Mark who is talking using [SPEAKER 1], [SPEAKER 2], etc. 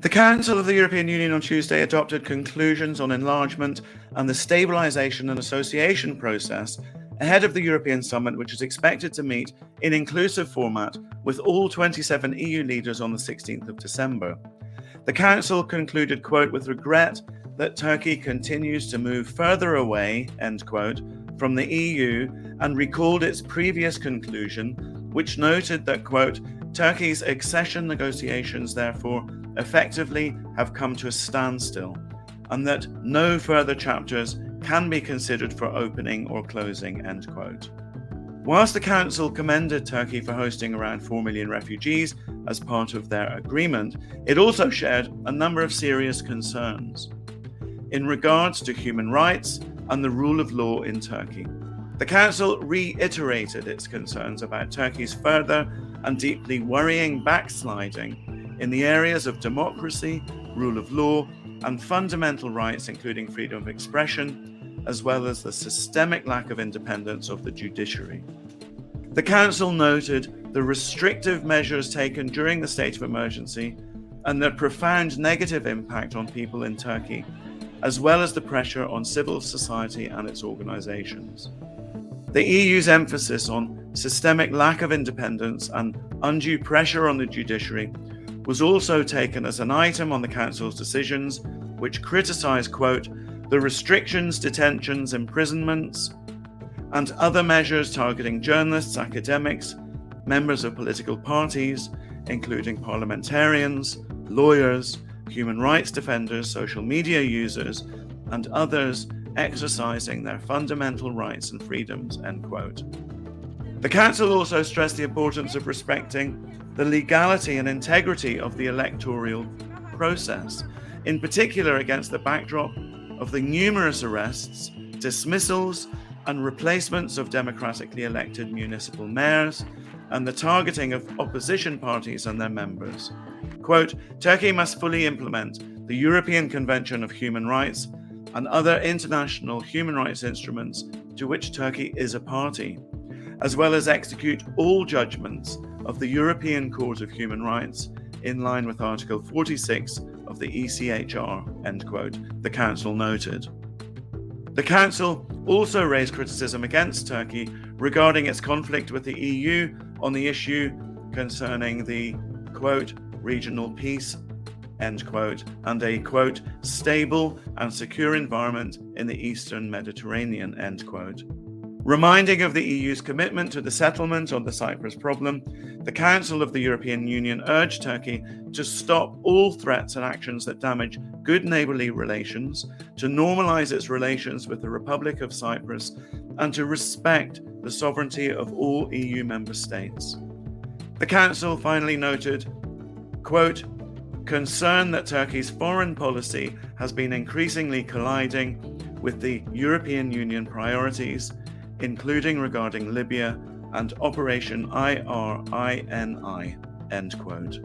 [SPEAKER 1] The Council of the European Union on Tuesday adopted conclusions on enlargement and the stabilisation and association process ahead of the European Summit, which is expected to meet in inclusive format with all 27 EU leaders on the 16th of December. The Council concluded, quote, with regret that Turkey continues to move further away, end quote, from the EU, and recalled its previous conclusion, which noted that, quote, Turkey's accession negotiations, therefore, effectively have come to a standstill, and that no further chapters can be considered for opening or closing, end quote. Whilst the Council commended Turkey for hosting around 4 million refugees as part of their agreement, it also shared a number of serious concerns in regards to human rights and the rule of law in Turkey. The Council reiterated its concerns about Turkey's further and deeply worrying backsliding in the areas of democracy, rule of law, and fundamental rights, including freedom of expression, as well as the systemic lack of independence of the judiciary. The Council noted the restrictive measures taken during the state of emergency and their profound negative impact on people in Turkey, as well as the pressure on civil society and its organizations. The EU's emphasis on systemic lack of independence and undue pressure on the judiciary was also taken as an item on the Council's decisions, which criticized, quote, the restrictions, detentions, imprisonments, and other measures targeting journalists, academics, members of political parties, including parliamentarians, lawyers, human rights defenders, social media users, and others exercising their fundamental rights and freedoms, end quote. The Council also stressed the importance of respecting the legality and integrity of the electoral process, in particular against the backdrop of the numerous arrests, dismissals, and replacements of democratically elected municipal mayors, and the targeting of opposition parties and their members. Quote, Turkey must fully implement the European Convention of Human Rights and other international human rights instruments to which Turkey is a party, as well as execute all judgments of the European Court of Human Rights in line with Article 46 of the ECHR, end quote, the Council noted. The Council also raised criticism against Turkey regarding its conflict with the EU on the issue concerning the, quote, regional peace, end quote, and a, quote, stable and secure environment in the Eastern Mediterranean, end quote. Reminding of the EU's commitment to the settlement of the Cyprus problem, the Council of the European Union urged Turkey to stop all threats and actions that damage good neighbourly relations, to normalise its relations with the Republic of Cyprus, and to respect the sovereignty of all EU member states. The Council finally noted, quote, concern that Turkey's foreign policy has been increasingly colliding with the European Union priorities, including regarding Libya and Operation IRINI, end quote.